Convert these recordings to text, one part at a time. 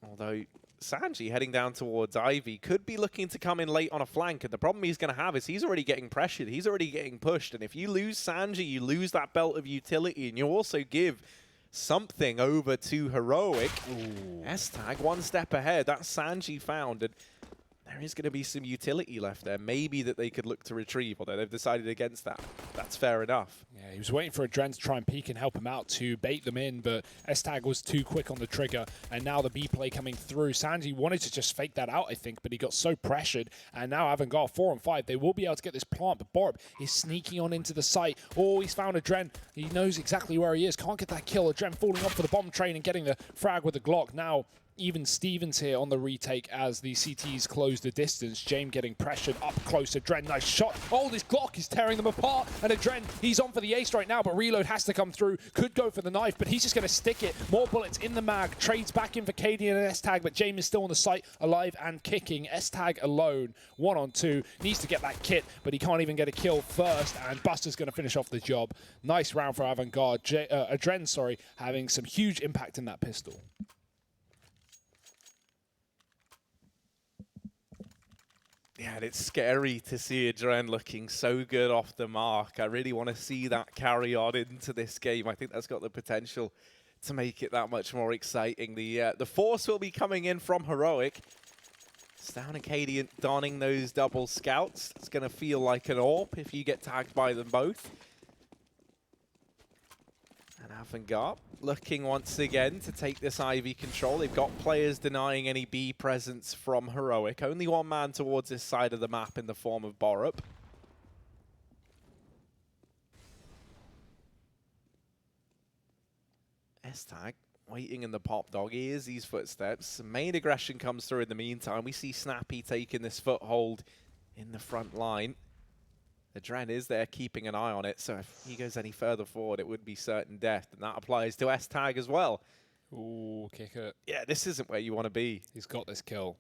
Although Sanji heading down towards Ivy could be looking to come in late on a flank, and the problem he's going to have is he's already getting pressured, he's already getting pushed, and if you lose Sanji, you lose that belt of utility, and you also give something over to Heroic. S-Tag one step ahead, that's Sanji found, and there is going to be some utility left there, maybe that they could look to retrieve, although they've decided against that. That's fair enough. Yeah, he was waiting for Adren to try and peek and help him out to bait them in, but S-Tag was too quick on the trigger, and now the B play coming through. Sanji wanted to just fake that out, I think, but he got so pressured, and now Avangar 4 on 5. They will be able to get this plant, but Borup is sneaking on into the site. Oh, he's found Adren. He knows exactly where he is. Can't get that kill. Adren falling off for the bomb train and getting the frag with the Glock. Now, even Stevens here on the retake as the CTs close the distance. James getting pressured up close. Adren, nice shot. Oh, this Glock is tearing them apart. And Adren, he's on for the ace right now, but reload has to come through. Could go for the knife, but he's just going to stick it. More bullets in the mag. Trades back in for KD and an S-Tag, but James is still on the site, alive and kicking. S-Tag alone, 1 on 2. Needs to get that kit, but he can't even get a kill first, and Buster's going to finish off the job. Nice round for Avangar. Adren, sorry, having some huge impact in that pistol. Yeah, and it's scary to see Adren looking so good off the mark. I really want to see that carry on into this game. I think that's got the potential to make it that much more exciting. The force will be coming in from Heroic. Stan and Katie donning those double scouts. It's going to feel like an AWP if you get tagged by them both. And Avangar looking once again to take this Ivy control. They've got players denying any B presence from Heroic. Only one man towards this side of the map in the form of Borup. S-Tag waiting in the pop dog. He hears these footsteps. Main aggression comes through in the meantime. We see Snappy taking this foothold in the front line. Adren is there keeping an eye on it, so if he goes any further forward, it would be certain death, and that applies to S-Tag as well. Ooh, kick it. Yeah, this isn't where you want to be. He's got this kill.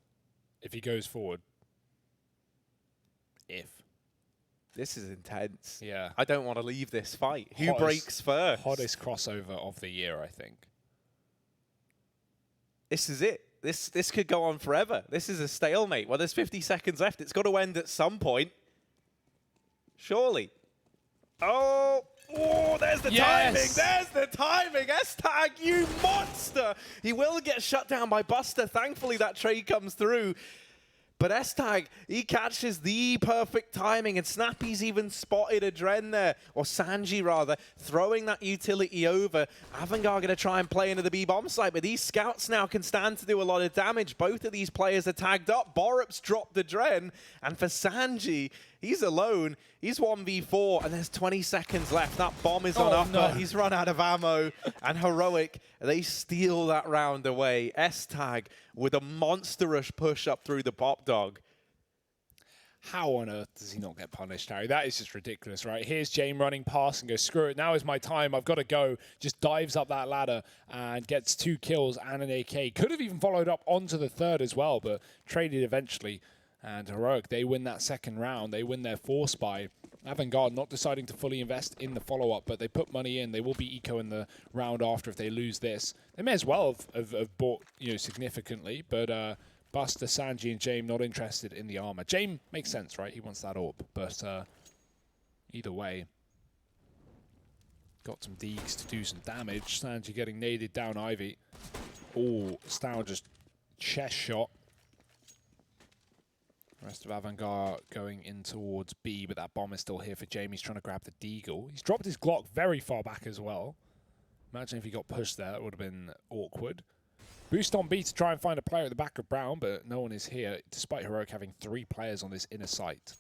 If he goes forward. If. This is intense. Yeah. I don't want to leave this fight. Who breaks first? Hottest crossover of the year, I think. This is it. This could go on forever. This is a stalemate. Well, there's 50 seconds left. It's got to end at some point. Surely. Oh, there's the timing. There's the timing. S-Tag, you monster. He will get shut down by Buster. Thankfully, that trade comes through. But S-Tag, he catches the perfect timing, and Snappy's even spotted Adren there, or Sanji rather, throwing that utility over. Avangar going to try and play into the B-bomb site, but these scouts now can stand to do a lot of damage. Both of these players are tagged up. Borup's dropped Adren, and for Sanji, he's alone. He's 1v4, and there's 20 seconds left. That bomb is on upper. No. He's run out of ammo, and Heroic, they steal that round away. S-Tag with a monstrous push up through the pop dog. How on earth does he not get punished, Harry? That is just ridiculous, right? Here's James running past and goes, screw it, now is my time, I've got to go. Just dives up that ladder and gets 2 kills and an AK. Could have even followed up onto the third as well, but traded eventually. And Heroic, they win that second round. They win their force by Avangar not deciding to fully invest in the follow-up, but they put money in. They will be eco in the round after if they lose this. They may as well have bought, significantly, but Buster, Sanji, and James not interested in the armor. James makes sense, right? He wants that AWP, but either way, got some deags to do some damage. Sanji getting naded down Ivy. Oh, Stow just chest shot. Rest of Avangar going in towards B, but that bomb is still here for Jamie. He's trying to grab the deagle. He's dropped his Glock very far back as well. Imagine if he got pushed there, it would have been awkward. Boost on B to try and find a player at the back of Brown, but no one is here, despite Heroic having 3 players on this inner site.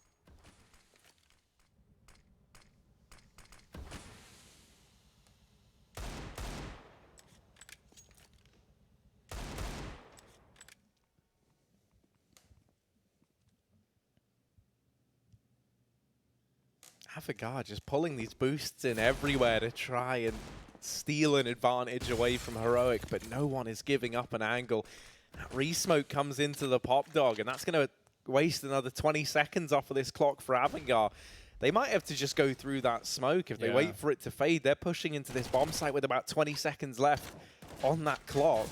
Avangar just pulling these boosts in everywhere to try and steal an advantage away from Heroic, but no one is giving up an angle. That re-smoke comes into the pop dog, and that's going to waste another 20 seconds off of this clock for Avangar. They might have to just go through that smoke. If they wait for it to fade, they're pushing into this bomb site with about 20 seconds left on that clock.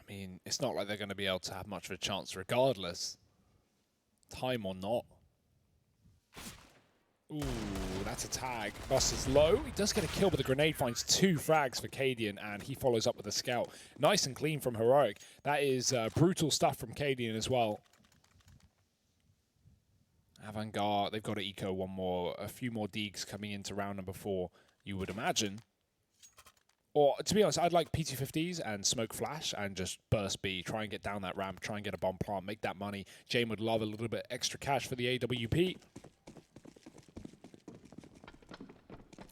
I mean, it's not like they're going to be able to have much of a chance regardless. Time or not. Ooh, that's a tag. Bust is low. He does get a kill, but the grenade finds 2 frags for Cadian, and he follows up with a scout. Nice and clean from Heroic. That is brutal stuff from Cadian as well. Avangar, they've got to eco a few more deegs coming into round number 4, you would imagine. Or, to be honest, I'd like PT50s and smoke flash and just burst B, try and get down that ramp, try and get a bomb plant, make that money. Jame would love a little bit extra cash for the AWP.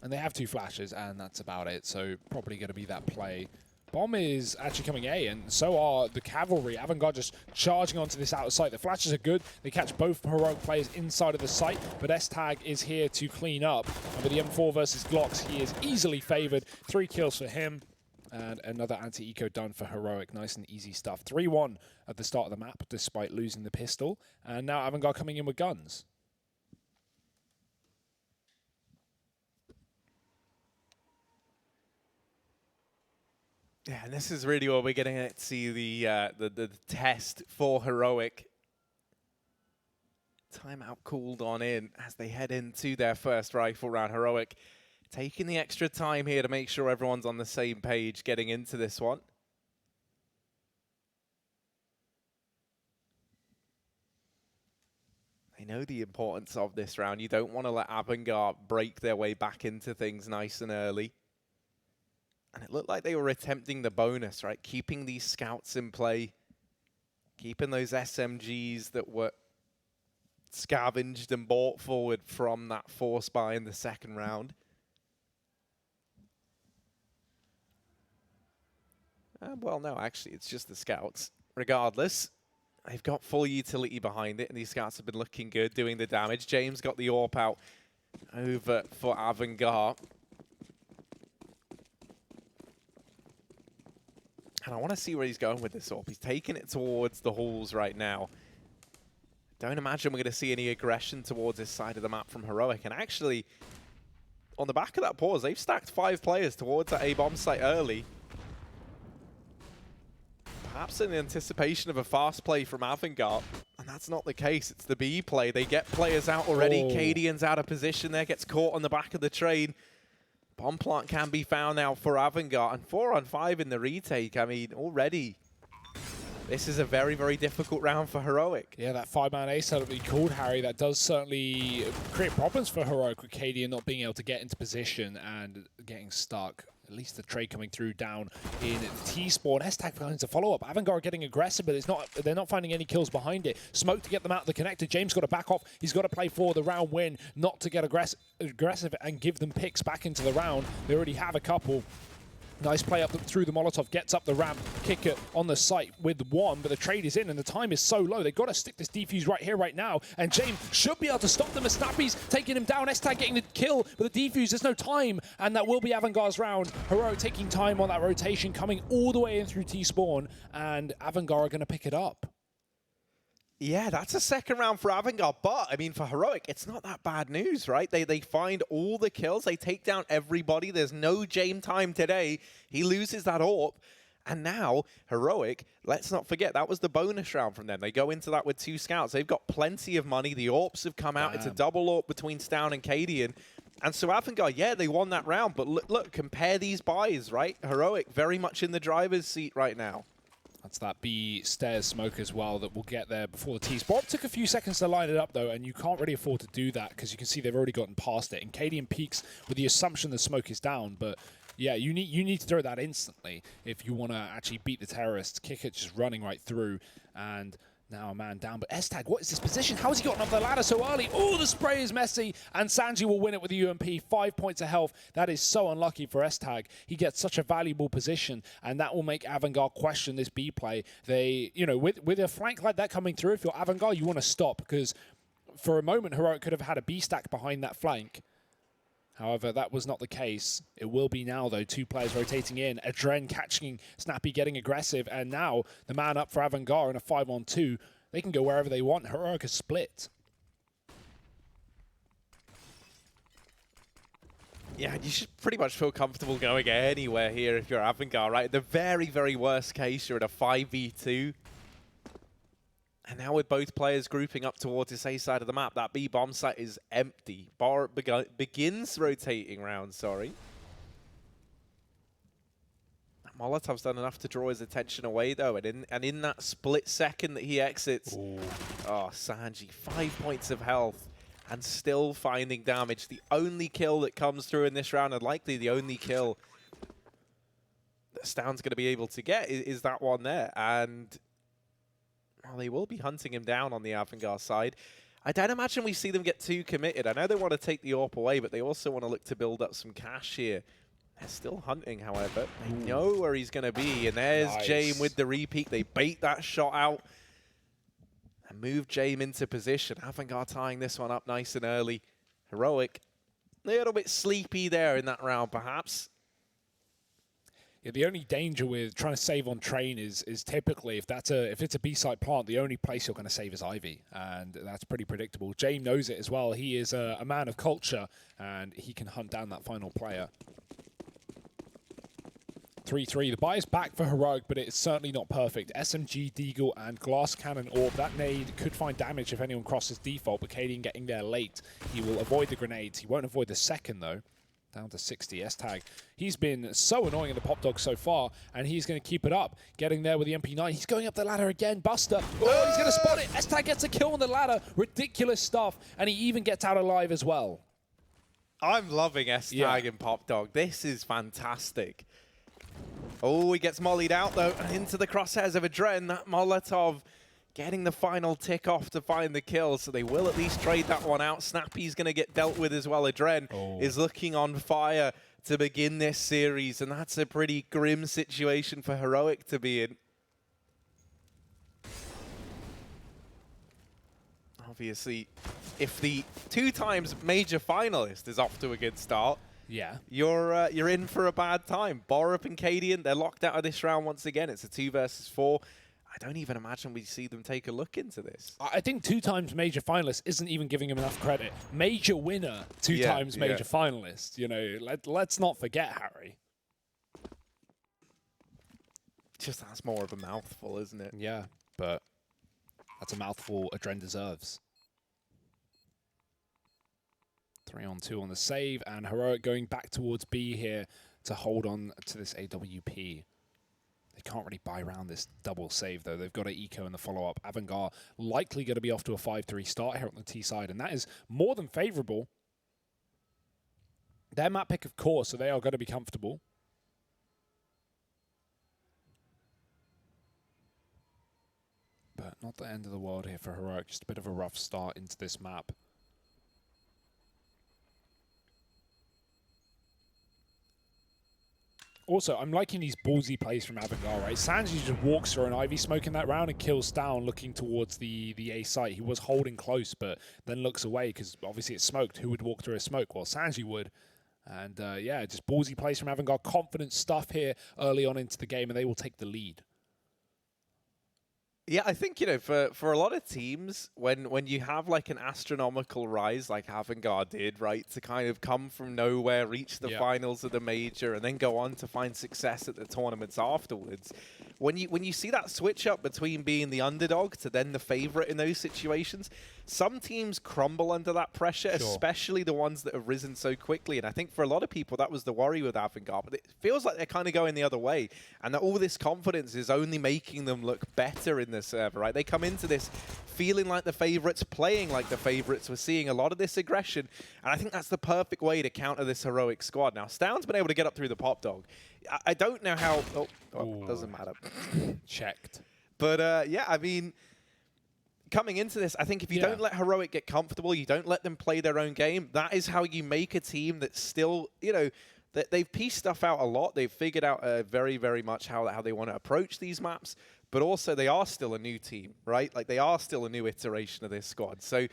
And they have 2 flashes, and that's about it. So probably going to be that play. Bomb is actually coming A, and so are the cavalry. Avangar just charging onto this outer site. The flashes are good. They catch both Heroic players inside of the site, but S-Tag is here to clean up. And with the M4 versus Glocks, he is easily favored. 3 kills for him, and another anti-eco done for Heroic. Nice and easy stuff. 3-1 at the start of the map, despite losing the pistol. And now Avangar coming in with guns. Yeah, and this is really where we're getting to see the test for Heroic. Timeout called on in as they head into their first rifle round. Heroic taking the extra time here to make sure everyone's on the same page getting into this one. They know the importance of this round. You don't want to let Avangar break their way back into things nice and early. And it looked like they were attempting the bonus, right? Keeping these scouts in play. Keeping those SMGs that were scavenged and brought forward from that force buy in the second round. Well, no, actually, it's just the scouts. Regardless, they've got full utility behind it, and these scouts have been looking good, doing the damage. James got the AWP out over for Avangar. And I want to see where he's going with this AWP. He's taking it towards the halls right now. Don't imagine we're going to see any aggression towards this side of the map from Heroic. And actually, on the back of that pause, they've stacked 5 players towards that A-bomb site early. Perhaps in anticipation of a fast play from Avangar. And that's not the case. It's the B play. They get players out already. Oh. Cadian's out of position there. Gets caught on the back of the train. Bomb plant can be found now for Avangar. And 4 on 5 in the retake. I mean, already, this is a very, very difficult round for Heroic. Yeah, that 5-man ace setup that you called, Harry, that does certainly create problems for Heroic with Cadian not being able to get into position and getting stuck. At least the trade coming through down in T-spawn. S-Tag finds a follow-up. Avangar getting aggressive, but they're not finding any kills behind it. Smoke to get them out of the connector. James got to back off. He's got to play for the round win, not to get aggressive and give them picks back into the round. They already have a couple. Nice play up through the Molotov, gets up the ramp, kicker on the site with 1, but the trade is in and the time is so low. They've got to stick this defuse right here, right now, and James should be able to stop them as Snappy's taking him down. S-Tag getting the kill, but the defuse, there's no time, and that will be Avangar's round. Heroic taking time on that rotation, coming all the way in through T-spawn, and Avangar are going to pick it up. Yeah, that's a second round for Avangar, but, I mean, for Heroic, it's not that bad news, right? They find all the kills, they take down everybody, there's no Jame time today, he loses that AWP, and now, Heroic, let's not forget, that was the bonus round from them. They go into that with 2 scouts, they've got plenty of money, the AWPs have come out, It's a double AWP between Stown and Cadian, and so Avangar, yeah, they won that round, but look, compare these buys, right? Heroic, very much in the driver's seat right now. That's that B stairs smoke as well that will get there before the T-spot. Took a few seconds to line it up, though, and you can't really afford to do that because you can see they've already gotten past it. And Cadian peaks with the assumption the smoke is down, but yeah, you need to throw that instantly if you want to actually beat the terrorists. Kick it just running right through, and now a man down. But S-Tag, what is this position? How has he gotten up the ladder so early? Oh, the spray is messy, and Sanji will win it with the UMP. 5 points of health. That is so unlucky for S-Tag. He gets such a valuable position, and that will make Avangar question this B play. They, you know, with a flank like that coming through, if you're Avangar, you want to stop, because for a moment, Heroic could have had a B stack behind that flank. However, that was not the case. It will be now, though. 2 players rotating in. Adren catching Snappy, getting aggressive. And now the man up for Avangar in a 5-on-2. They can go wherever they want. Heroic is split. Yeah, you should pretty much feel comfortable going anywhere here if you're Avangar, right? The very, very worst case, you're at a 5v2. And now with both players grouping up towards this A side of the map, that B bomb site is empty. Bar begins rotating round, sorry. Molotov's done enough to draw his attention away, though, and in that split second that he exits, oh, Sanji, 5 points of health and still finding damage. The only kill that comes through in this round, and likely the only kill that Stan's going to be able to get, is that one there. And well, they will be hunting him down on the Avangar side. I don't imagine we see them get too committed. I know they want to take the AWP away, but they also want to look to build up some cash here. They're still hunting, however. They know where he's going to be, and there's Jame with the repeat. They bait that shot out and move Jame into position. Avangar tying this one up nice and early. Heroic, a little bit sleepy there in that round, perhaps. Yeah, the only danger with trying to save on train is typically if it's a B-side plant, the only place you're going to save is Ivy, and that's pretty predictable. Jame knows it as well. He is a man of culture, and he can hunt down that final player. 3-3. The buy is back for Heroic, but it's certainly not perfect. SMG, Deagle, and Glass Cannon Orb. That nade could find damage if anyone crosses default, but Cadian getting there late. He will avoid the grenades. He won't avoid the second, though. Down to 60. S-Tag. He's been so annoying in the pop dog so far, and he's going to keep it up. Getting there with the MP9. He's going up the ladder again. Buster. Oh, he's going to spot it. S-Tag gets a kill on the ladder. Ridiculous stuff, and he even gets out alive as well. I'm loving S-Tag and pop dog. This is fantastic. Oh, he gets mollied out, though, into the crosshairs of Adren. That Molotov getting the final tick off to find the kill, so they will at least trade that one out. Snappy's going to get dealt with as well. Adren is looking on fire to begin this series, and that's a pretty grim situation for Heroic to be in. Obviously, if the 2 times major finalist is off to a good start, you're in for a bad time. Borup and Cadian, they're locked out of this round once again. It's a 2 versus 4. I don't even imagine we see them take a look into this. I think 2 times major finalist isn't even giving him enough credit. Major winner, 2 times major finalist. You know, let's not forget Harry. Just that's more of a mouthful, isn't it? Yeah, but that's a mouthful Adren deserves. 3-on-2 on the save, and Heroic going back towards B here to hold on to this AWP. They can't really buy around this double save, though. They've got an eco in the follow-up. Avangar likely going to be off to a 5-3 start here on the T side, and that is more than favorable. Their map pick, of course, so they are going to be comfortable. But not the end of the world here for Heroic. Just a bit of a rough start into this map. Also, I'm liking these ballsy plays from Avangar, right? Sanji just walks through an Ivy smoke in that round and kills down, looking towards the A site. He was holding close, but then looks away because obviously it's smoked. Who would walk through a smoke? Well, Sanji would. And yeah, just ballsy plays from Avangar. Confident stuff here early on into the game, and they will take the lead. Yeah, I think, you know, for a lot of teams, when you have like an astronomical rise like Avangar did, right, to kind of come from nowhere, reach the finals of the major, and then go on to find success at the tournaments afterwards, when you see that switch up between being the underdog to then the favorite in those situations, some teams crumble under that pressure, especially the ones that have risen so quickly. And I think for a lot of people, that was the worry with Avangar. But it feels like they're kind of going the other way, and that all this confidence is only making them look better in the server, right? They come into this feeling like the favorites, playing like the favorites. We're seeing a lot of this aggression, and I think that's the perfect way to counter this Heroic squad. Now, Stound's been able to get up through the pop dog. I don't know how... Oh, doesn't matter. Checked. But, yeah, I mean... Coming into this, I think if you don't let Heroic get comfortable, you don't let them play their own game, that is how you make a team that's still, you know, they've pieced stuff out a lot. They've figured out very, very much how they want to approach these maps, but also they are still a new team, right? Like, they are still a new iteration of this squad. So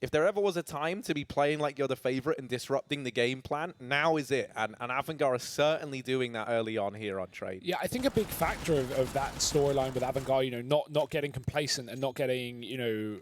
if there ever was a time to be playing like you're the favorite and disrupting the game plan, now is it. And Avangar is certainly doing that early on here on Trade. Yeah, I think a big factor of that storyline with Avangar, you know, not getting complacent and not getting, you know,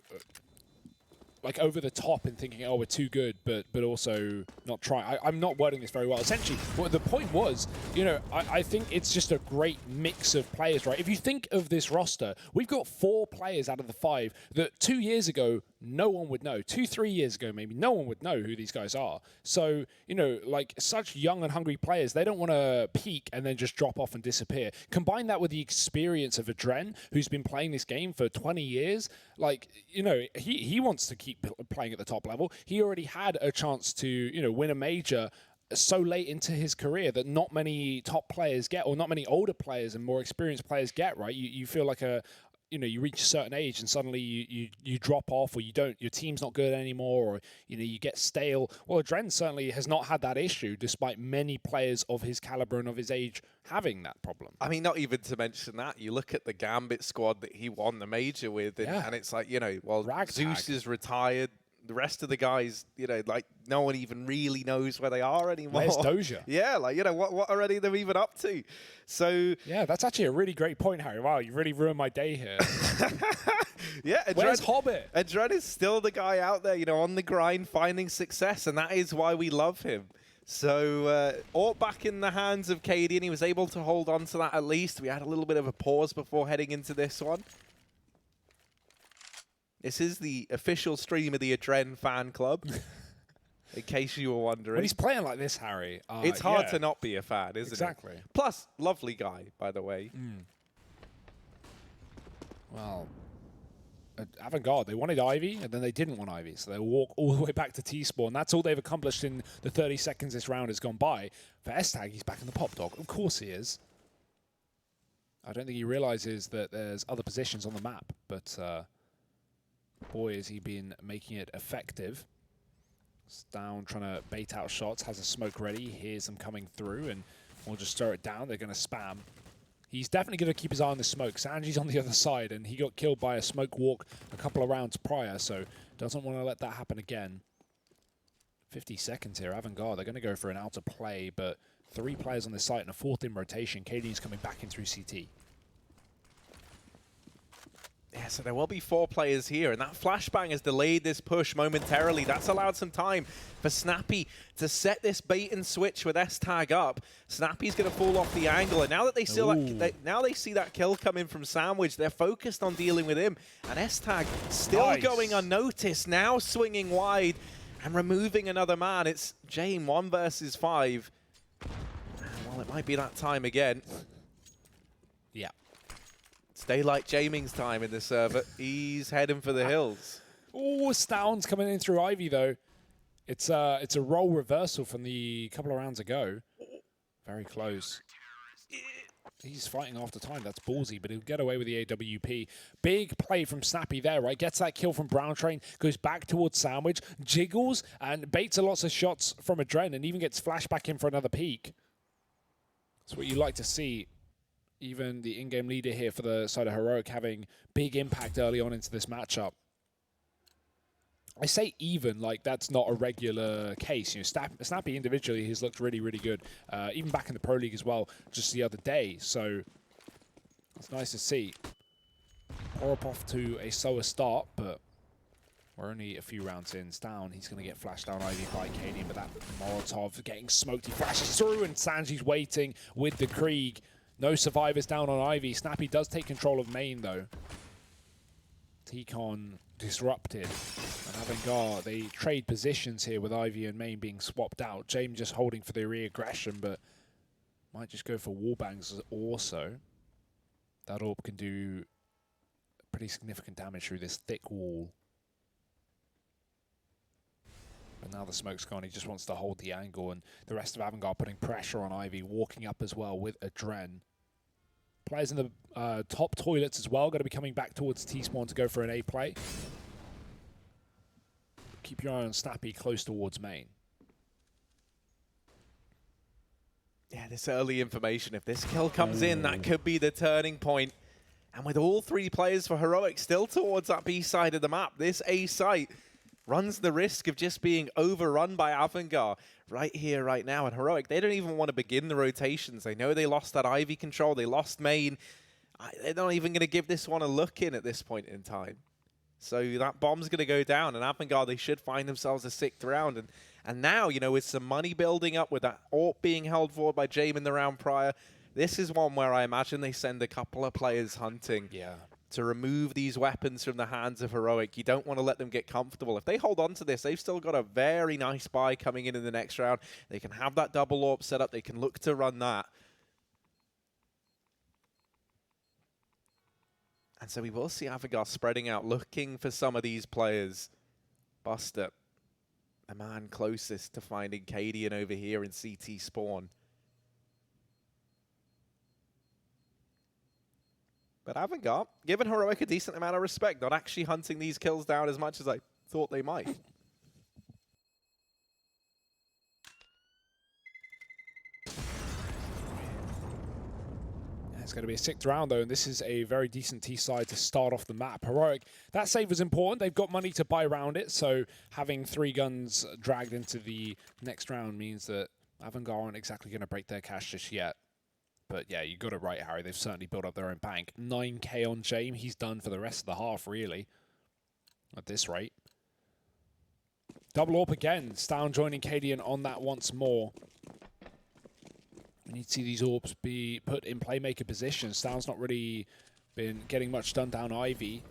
like over the top and thinking, oh, we're too good, but also not trying. I'm not wording this very well. Essentially, what the point was, you know, I think it's just a great mix of players, right? If you think of this roster, we've got 4 players out of the 5 that 2 years ago no one would know. 2-3 years ago, maybe no one would know who these guys are. So, you know, like such young and hungry players, they don't want to peak and then just drop off and disappear. Combine that with the experience of Adren, who's been playing this game for 20 years. Like, you know, he wants to keep playing at the top level. He already had a chance to, you know, win a major so late into his career that not many top players get, or not many older players and more experienced players get, right? You feel like you know, you reach a certain age and suddenly you drop off, or you don't, your team's not good anymore, or, you know, you get stale. Well, Adren certainly has not had that issue, despite many players of his caliber and of his age having that problem. I mean, not even to mention that, you look at the Gambit squad that he won the major with, and it's like, you know, well, Ragtag. Zeus is retired. The rest of the guys, you know, like no one even really knows where they are anymore. Where's Doja? Yeah, like, you know, what are any of them even up to? So yeah, that's actually a really great point, Harry. Wow, you really ruined my day here. yeah, where's Hobbit? Adren is still the guy out there, you know, on the grind, finding success, and that is why we love him. So, all back in the hands of Katie, and he was able to hold on to that at least. We had a little bit of a pause before heading into this one. This is the official stream of the Adren fan club, in case you were wondering. When he's playing like this, Harry, it's hard to not be a fan, isn't exactly. it? Plus, lovely guy, by the way. Well, at Avangar, they wanted Ivy, and then they didn't want Ivy, so they'll walk all the way back to T-Spawn. That's all they've accomplished in the 30 seconds this round has gone by. For S-Tag, he's back in the pop dog. Of course he is. I don't think he realizes that there's other positions on the map, but boy, has he been making it effective. Down trying to bait out shots, has a smoke ready, hears them coming through, and we'll just stir it down. They're going to spam. He's definitely going to keep his eye on the smoke. Sanji's on the other side, and he got killed by a smoke walk a couple of rounds prior, so doesn't want to let that happen again. 50 seconds here. Avangar, they're going to go for an outer play, but 3 players on this site and a 4th in rotation. KD's coming back in through CT. Yeah, so there will be 4 players here, and that flashbang has delayed this push momentarily. That's allowed some time for Snappy to set this bait and switch with S-Tag up. Snappy's going to fall off the angle, and now that they see that kill coming from Sandwich, they're focused on dealing with him. And S-Tag still going unnoticed, now swinging wide and removing another man. It's Jame 1 versus 5. Well, it might be that time again. Yeah. It's daylight Jaming's time in the server. He's heading for the hills. Oh, Stound's coming in through Ivy, though. It's a role reversal from the couple of rounds ago. Very close. He's fighting after time. That's ballsy, but he'll get away with the AWP. Big play from Snappy there, right? Gets that kill from Brown Train, goes back towards Sandwich, jiggles, and baits a lots of shots from Adren, and even gets flashback in for another peek. That's what you like to see. Even the in-game leader here for the side of Heroic having big impact early on into this matchup. I say even, like that's not a regular case. You know, Snappy individually has looked really, really good. Even back in the Pro League as well, just the other day. So it's nice to see. Orp off to a slower start, but we're only a few rounds in. Down, he's going to get flashed down Ivy by Kadian, but that Molotov getting smoked. He flashes through, and Sanji's waiting with the Krieg. No survivors down on Ivy. Snappy does take control of main, though. T-Con disrupted. And Avangar, they trade positions here with Ivy and main being swapped out. James just holding for the re-aggression, but might just go for wallbangs also. That AWP can do pretty significant damage through this thick wall. But now the smoke's gone. He just wants to hold the angle, and the rest of Avangar putting pressure on Ivy, walking up as well with Adren. Players in the top toilets as well, going to be coming back towards T-Spawn to go for an A play. Keep your eye on Snappy close towards main. Yeah, this early information, if this kill comes in, that could be the turning point. And with all 3 players for Heroic still towards that B side of the map, this A site runs the risk of just being overrun by Avangar right here, right now. And Heroic, they don't even want to begin the rotations. They know they lost that Ivy control. They lost main. They're not even going to give this one a look in at this point in time. So that bomb's going to go down, and Avangar, they should find themselves a 6th round. And now, you know, with some money building up, with that AWP being held forward by Jame in the round prior, this is one where I imagine they send a couple of players hunting to remove these weapons from the hands of Heroic. You don't want to let them get comfortable. If they hold on to this, they've still got a very nice buy coming in the next round. They can have that double AWP set up. They can look to run that. And so we will see Avangar spreading out, looking for some of these players. Buster, the man closest to finding Cadian over here in CT spawn. But Avangar, giving Heroic a decent amount of respect, not actually hunting these kills down as much as I thought they might. It's going to be a 6th round, though, and this is a very decent T side to start off the map. Heroic, that save was important. They've got money to buy around it, so having 3 guns dragged into the next round means that Avangar aren't exactly going to break their cash just yet. But yeah, you got it right, Harry. They've certainly built up their own bank. 9K on Jame. He's done for the rest of the half, really, at this rate. Double AWP again. Stown joining Cadian on that once more. We need to see these AWPs be put in playmaker positions. Stown's not really been getting much done down Ivy.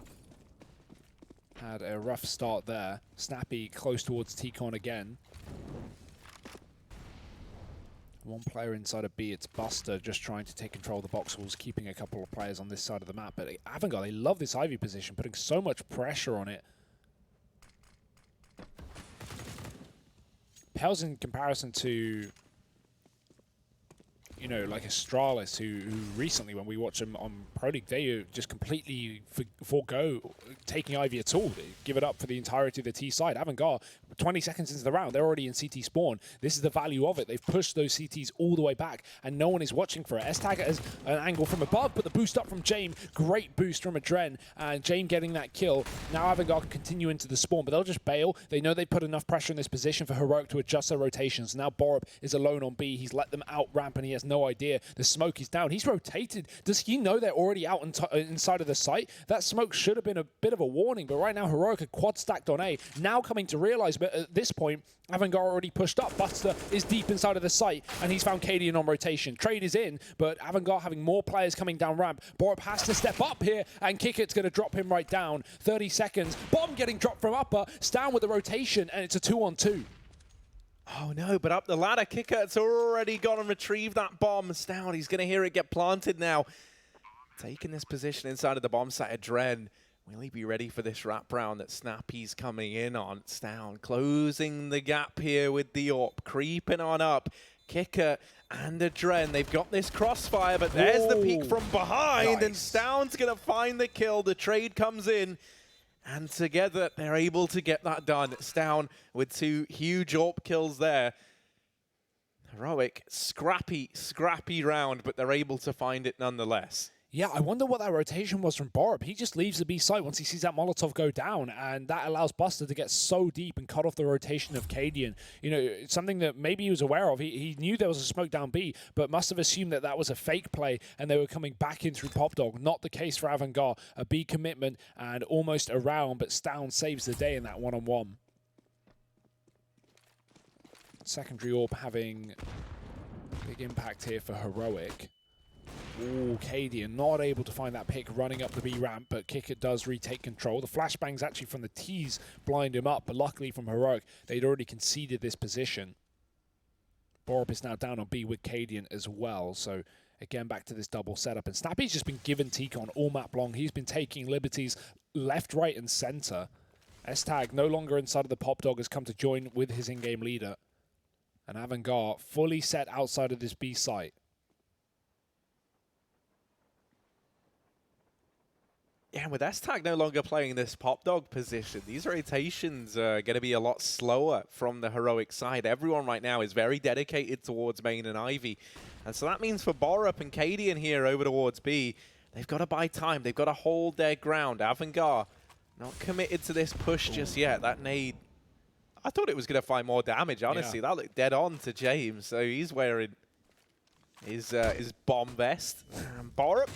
Had a rough start there. Snappy close towards T-Con again. One player inside of B, it's Buster, just trying to take control of the box walls, keeping a couple of players on this side of the map. But Avangar, they love this Ivy position, putting so much pressure on it. Pales in comparison to, you know, like a Starladder, who recently, when we watch them on Pro League, they just completely forego taking Ivy at all. They give it up for the entirety of the T side. Avangar, 20 seconds into the round, they're already in CT spawn. This is the value of it. They've pushed those CTs all the way back, and no one is watching for it. S-Tag has an angle from above, but the boost up from Jame, great boost from Adren, and Jame getting that kill. Now Avangar can continue into the spawn, but they'll just bail. They know they put enough pressure in this position for Heroic to adjust their rotations. Now Borup is alone on B. He's let them out ramp, and he has no idea. The smoke is down. He's rotated. Does he know they're already out inside of the site? That smoke should have been a bit of a warning, but right now Heroic are quad stacked on A. Now coming to realize, but at this point, Avangar already pushed up. Buster is deep inside of the site, and he's found Cadian on rotation. Trade is in, but Avangar having more players coming down ramp. Borup has to step up here, and Kickit's going to drop him right down. 30 seconds. Bomb getting dropped from upper. Stown with the rotation, and it's a 2-on-2. Oh no, but up the ladder, Kickert's already gone and retrieved that bomb. Stown, he's going to hear it get planted now. Taking this position inside of the bomb site, Adren. Will he be ready for this wrap round that Snappy's coming in on? Stown closing the gap here with the AWP, creeping on up. Kicker and Adren, they've got this crossfire, but there's the peek from behind, nice. And Stown's going to find the kill. The trade comes in. And together, they're able to get that done. Stown with 2 huge AWP kills there. Heroic, scrappy round, but they're able to find it nonetheless. Yeah, I wonder what that rotation was from Borup. He just leaves the B site once he sees that Molotov go down, and that allows Buster to get so deep and cut off the rotation of Cadian. You know, it's something that maybe he was aware of. He knew there was a smoke down B, but must have assumed that that was a fake play, and they were coming back in through Pop Dog. Not the case for Avangar. A B commitment and almost around, but Stown saves the day in that one-on-one. Secondary AWP having big impact here for Heroic. Ooh, Cadian not able to find that pick running up the B ramp, but Kickit does retake control. The flashbangs actually from the T's blind him up, but luckily from Heroic, they'd already conceded this position. Borup is now down on B with Cadian as well, so again back to this double setup. And Snappy's just been given T-Con all map long. He's been taking liberties left, right, and center. S-Tag no longer inside of the Pop Dog has come to join with his in-game leader. And Avangar fully set outside of this B site. Yeah, with S-Tag no longer playing this Pop Dog position, these rotations are going to be a lot slower from the Heroic side. Everyone right now is very dedicated towards main and Ivy. And so that means for Borup and Cadian here over towards B, they've got to buy time. They've got to hold their ground. Avangar not committed to this push just yet. That nade, I thought it was going to find more damage, honestly. Yeah. That looked dead on to James. So he's wearing his bomb vest. Borup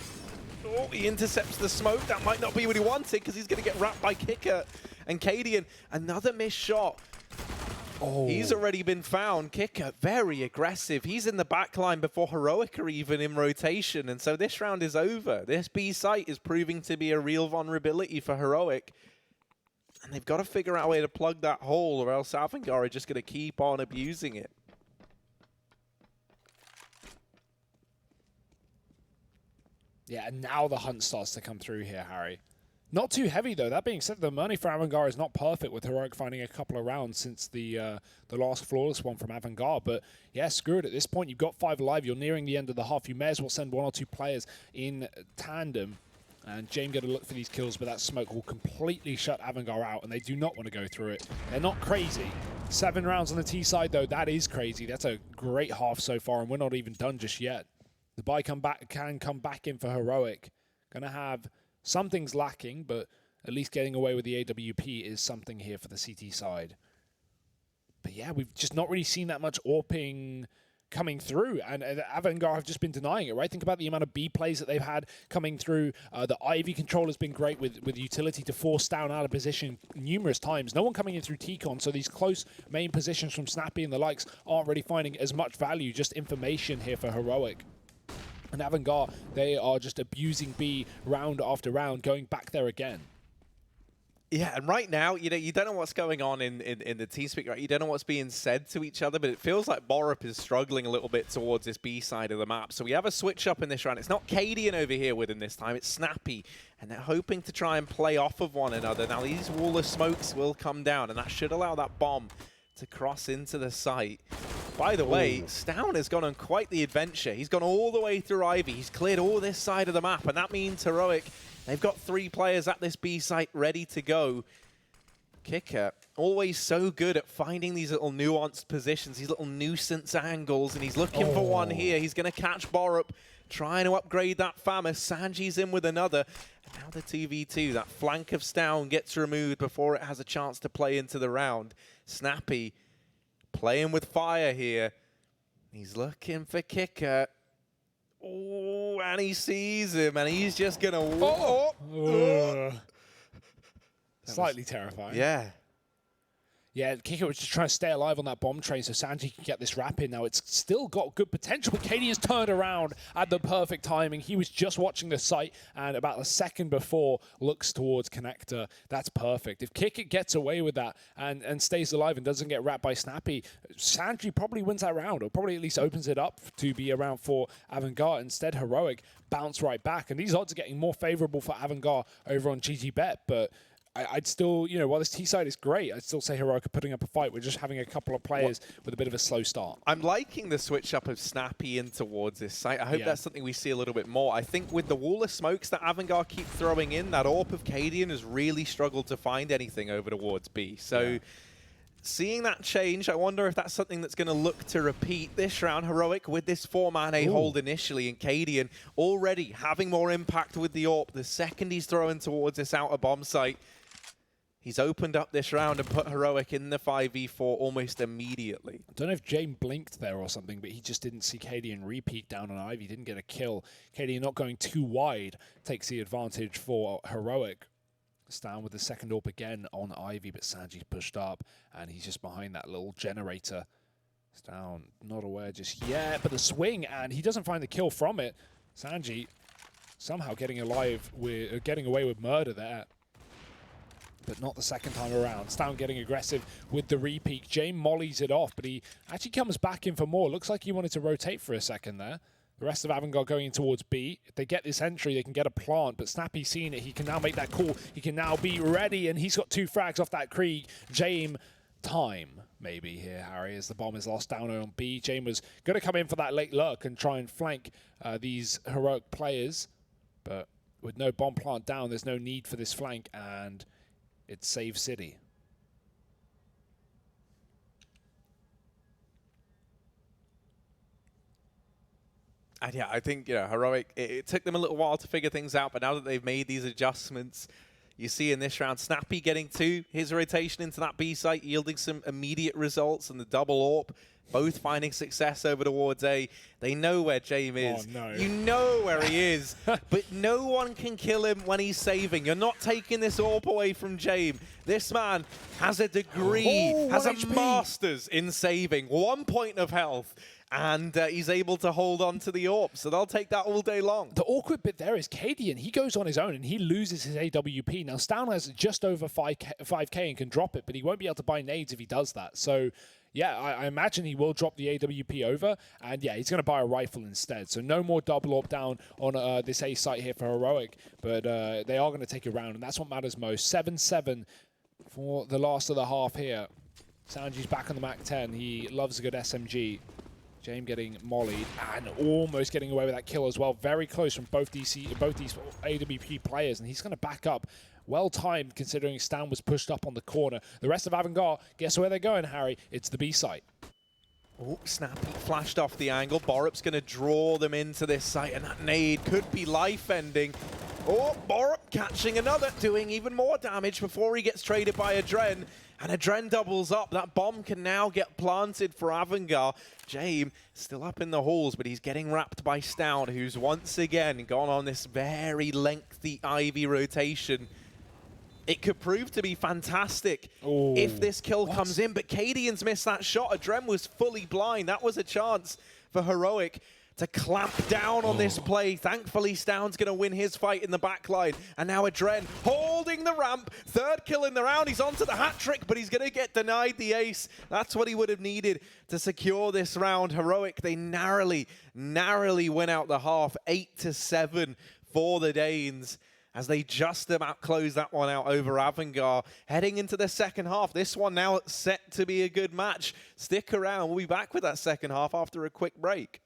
Oh, he intercepts the smoke. That might not be what he wanted because he's going to get wrapped by Kicker and Cadian. Another missed shot. Oh. He's already been found. Kicker, very aggressive. He's in the back line before Heroic are even in rotation. And so this round is over. This B site is proving to be a real vulnerability for Heroic. And they've got to figure out a way to plug that hole or else Avangar are just going to keep on abusing it. Yeah, and now the hunt starts to come through here, Harry. Not too heavy, though. That being said, the money for Avangar is not perfect, with Heroic finding a couple of rounds since the last flawless one from Avangar. But, yeah, screw it. At this point, you've got 5 alive. You're nearing the end of the half. You may as well send 1 or 2 players in tandem. And James got to look for these kills, but that smoke will completely shut Avangar out, and they do not want to go through it. They're not crazy. 7 rounds on the T side, though. That is crazy. That's a great half so far, and we're not even done just yet. The buy can come back in for Heroic. Going to have some things lacking, but at least getting away with the AWP is something here for the CT side. But yeah, we've just not really seen that much AWPing coming through, and Avangar have just been denying it, right? Think about the amount of B plays that they've had coming through. The Ivy control has been great with utility to force down out of position numerous times. No one coming in through T-Con, so these close main positions from Snappy and the likes aren't really finding as much value, just information here for Heroic. And Avangar, they are just abusing B round after round, going back there again. Yeah, and right now, you don't know what's going on in the TeamSpeak, right? You don't know what's being said to each other, but it feels like Borup is struggling a little bit towards this B side of the map. So we have a switch up in this round. It's not Cadian over here with him this time, it's Snappy. And they're hoping to try and play off of one another. Now these wall of smokes will come down, and that should allow that bomb to cross into the site. By the way, Stown has gone on quite the adventure. He's gone all the way through Ivy. He's cleared all this side of the map, and that means Heroic, they've got 3 players at this B site ready to go. Kicker, always so good at finding these little nuanced positions, these little nuisance angles, and he's looking for one here. He's going to catch Borup, trying to upgrade that Famous. Sanji's in with another. And now the 2v2, that flank of Stown gets removed before it has a chance to play into the round. Snappy playing with fire here. He's looking for Kicker. Oh, and he sees him, and he's just going to... Slightly terrifying. Yeah. Yeah, Kicker was just trying to stay alive on that bomb train so Sanji can get this wrap in. Now, it's still got good potential, but Katie has turned around at the perfect timing. He was just watching the site, and about a second before, looks towards Connector. That's perfect. If Kicker gets away with that and stays alive and doesn't get wrapped by Snappy, Sanji probably wins that round, or probably at least opens it up to be around for Avangar. Instead, Heroic bounce right back, and these odds are getting more favorable for Avangar over on GG Bet, but I'd still, while this T side is great, I'd still say Heroic are putting up a fight. We're just having a couple of players with a bit of a slow start. I'm liking the switch up of Snappy in towards this site. I hope that's something we see a little bit more. I think with the wall of smokes that Avangar keep throwing in, that AWP of Cadian has really struggled to find anything over towards B. So seeing that change, I wonder if that's something that's going to look to repeat this round. Heroic with this 4-man A hold initially, and Cadian already having more impact with the AWP. The second he's throwing towards this outer bomb site, he's opened up this round and put Heroic in the 5v4 almost immediately. I don't know if Jane blinked there or something, but he just didn't see Cadian repeat down on Ivy. Didn't get a kill. Cadian not going too wide takes the advantage for Heroic. Stan with the second AWP again on Ivy, but Sanji's pushed up, and he's just behind that little generator. Stan not aware just yet, but the swing, and he doesn't find the kill from it. Sanji somehow getting away with murder there, but not the second time around. Stown getting aggressive with the repeat. Jane mollies it off, but he actually comes back in for more. Looks like he wanted to rotate for a second there. The rest of Avangar going in towards B. If they get this entry, they can get a plant, but Snappy's seen it. He can now make that call. He can now be ready, and he's got 2 frags off that Krieg. Jame time, maybe here, Harry, as the bomb is lost down on B. Jame was going to come in for that late lurk and try and flank these Heroic players, but with no bomb plant down, there's no need for this flank, and it's Save City. And yeah, I think, Heroic, it took them a little while to figure things out, but now that they've made these adjustments, you see in this round, Snappy getting 2, his rotation into that B site, yielding some immediate results, and the double AWP both finding success over towards A. They know where James is. Oh, no. You know where he is, but no one can kill him when he's saving. You're not taking this AWP away from James. This man has a degree, has a master's in saving. 1 point of health. And he's able to hold on to the AWP, so they'll take that all day long. The awkward bit there is Cadian. He goes on his own and he loses his AWP. Now, Stan has just over 5K and can drop it, but he won't be able to buy nades if he does that. So, yeah, I imagine he will drop the AWP over, and yeah, he's going to buy a rifle instead. So no more double AWP down on this A site here for Heroic, but they are going to take a round, and that's what matters most. 7-7 for the last of the half here. Sanji's back on the MAC-10. He loves a good SMG. James getting mollied and almost getting away with that kill as well. Very close from both these AWP players, and he's going to back up. Well timed considering Stan was pushed up on the corner. The rest of Avangar, guess where they're going, Harry? It's the B site. Oh, Snappy flashed off the angle. Borup's going to draw them into this site, and that nade could be life-ending. Oh, Borup catching another, doing even more damage before he gets traded by Adren. And Adren doubles up. That bomb can now get planted for Avangar. James still up in the halls, but he's getting wrapped by Stout, who's once again gone on this very lengthy Ivy rotation. It could prove to be fantastic if this kill comes in, but Cadian's missed that shot. Adren was fully blind. That was a chance for Heroic to clamp down on this play. Thankfully, Stound's going to win his fight in the backline. And now Adren holding the ramp. Third kill in the round. He's onto the hat trick, but he's going to get denied the ace. That's what he would have needed to secure this round. Heroic, they narrowly win out the half. 8-7 for the Danes, as they just about close that one out over Avangar. Heading into the second half, this one now set to be a good match. Stick around. We'll be back with that second half after a quick break.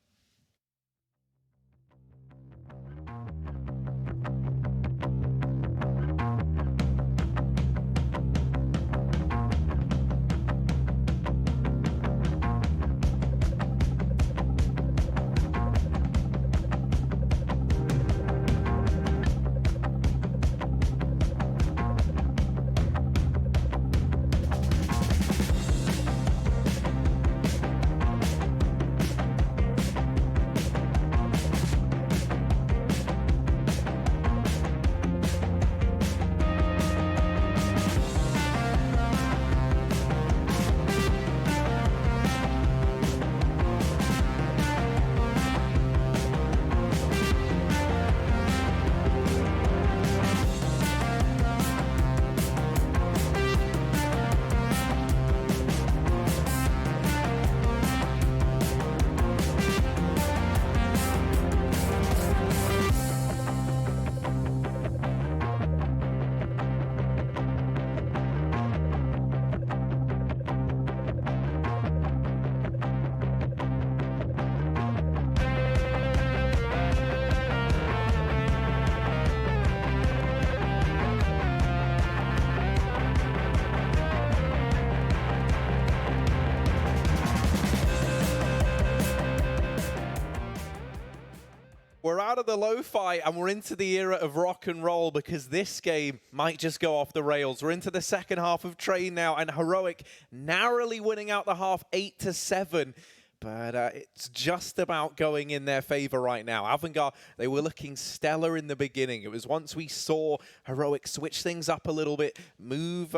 We're out of the low fight and we're into the era of rock and roll, because this game might just go off the rails. We're into the second half of Train now, and Heroic narrowly winning out the half 8-7. But it's just about going in their favor right now. Avangar, they were looking stellar in the beginning. It was once we saw Heroic switch things up a little bit, move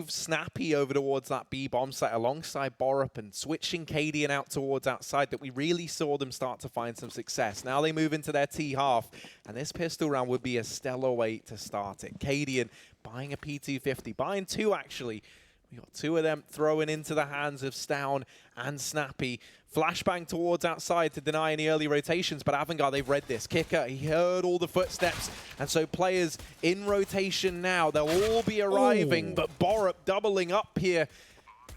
Snappy over towards that B bomb site alongside Borup and switching Cadian out towards outside, that we really saw them start to find some success. Now they move into their T half, and this pistol round would be a stellar way to start it. Cadian buying a P250, buying two actually. We got two of them throwing into the hands of Stown and Snappy. Flashbang towards outside to deny any early rotations, but Avangar, they've read this. Kicker, he heard all the footsteps, and so players in rotation now. They'll all be arriving, but Borup doubling up here,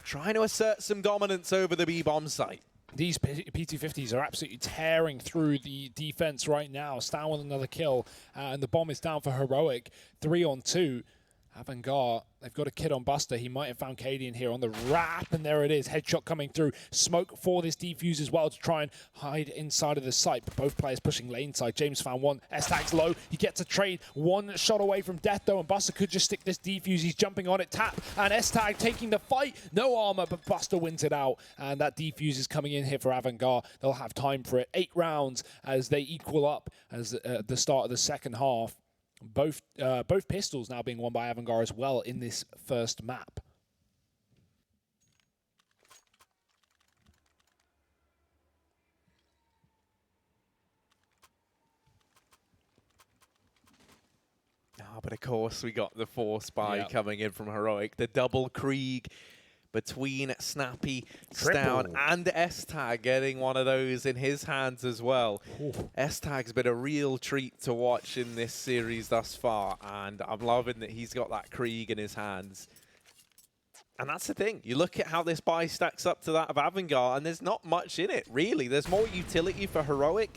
trying to assert some dominance over the B-bomb site. These P250s are absolutely tearing through the defense right now. Stown with another kill, and the bomb is down for Heroic. 3-on-2. Avangar, they've got a kid on Buster. He might have found Cadian here on the wrap, and there it is. Headshot coming through. Smoke for this defuse as well to try and hide inside of the site. But both players pushing lane side. James found one. S-Tag's low. He gets a trade. One shot away from death, though, and Buster could just stick this defuse. He's jumping on it. Tap, and S-Tag taking the fight. No armor, but Buster wins it out. And that defuse is coming in here for Avangar. They'll have time for it. 8 rounds as they equal up as the start of the second half. Both pistols now being won by Avangar as well in this first map. But of course we got the force buy coming in from Heroic. The double Krieg between Snappy, Stown, and S-Tag getting one of those in his hands as well. S-Tag's been a real treat to watch in this series thus far, and I'm loving that he's got that Krieg in his hands. And that's the thing. You look at how this buy stacks up to that of Avangar, and there's not much in it, really. There's more utility for Heroic.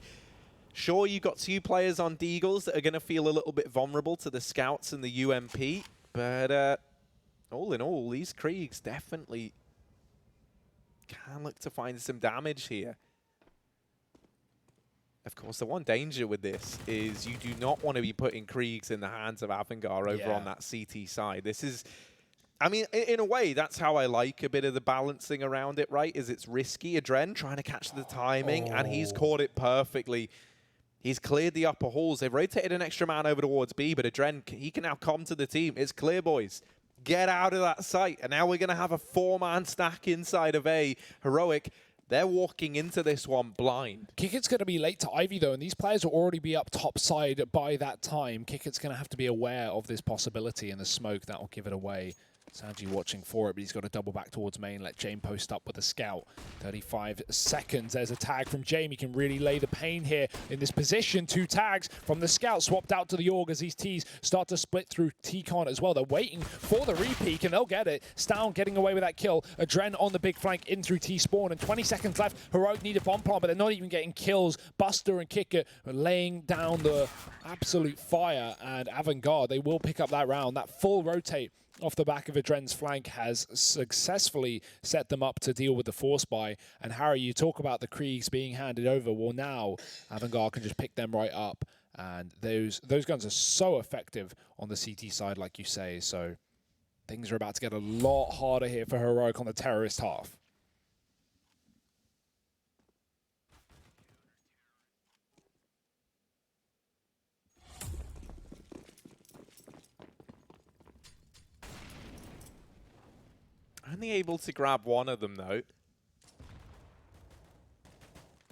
Sure, you've got 2 players on Deagles that are going to feel a little bit vulnerable to the Scouts and the UMP, but all in all, these Kriegs definitely can look to find some damage here. Of course, the one danger with this is you do not want to be putting Kriegs in the hands of Avangar over on that CT side. This is, I mean, in a way, that's how I like a bit of the balancing around it, right? Is it's risky. Adren trying to catch the timing, and he's caught it perfectly. He's cleared the upper halls. They've rotated an extra man over towards B, but Adren, he can now come to the team. It's clear, boys. Get out of that site. And now we're going to have a 4-man stack inside of A. Heroic, they're walking into this one blind. Kickit's going to be late to Ivy, though, and these players will already be up top side by that time. Kickit's going to have to be aware of this possibility in the smoke. That will give it away. Sanji watching for it, but he's got to double back towards main, let Jame post up with a scout. 35 seconds. There's a tag from Jame. He can really lay the pain here in this position. 2 tags from the scout swapped out to the Org as these Ts start to split through T-Con as well. They're waiting for the repeat, and they'll get it. Stown getting away with that kill. Adren on the big flank in through T-Spawn, and 20 seconds left. Heroic need a bomb plant, but they're not even getting kills. Buster and Kicker are laying down the absolute fire, and Avangar, they will pick up that round. That full rotate off the back of Adren's flank has successfully set them up to deal with the force buy. And Harry, you talk about the Kriegs being handed over. Well, now Avangar can just pick them right up. And those guns are so effective on the CT side, like you say. So things are about to get a lot harder here for Heroic on the terrorist half. Only able to grab one of them, though.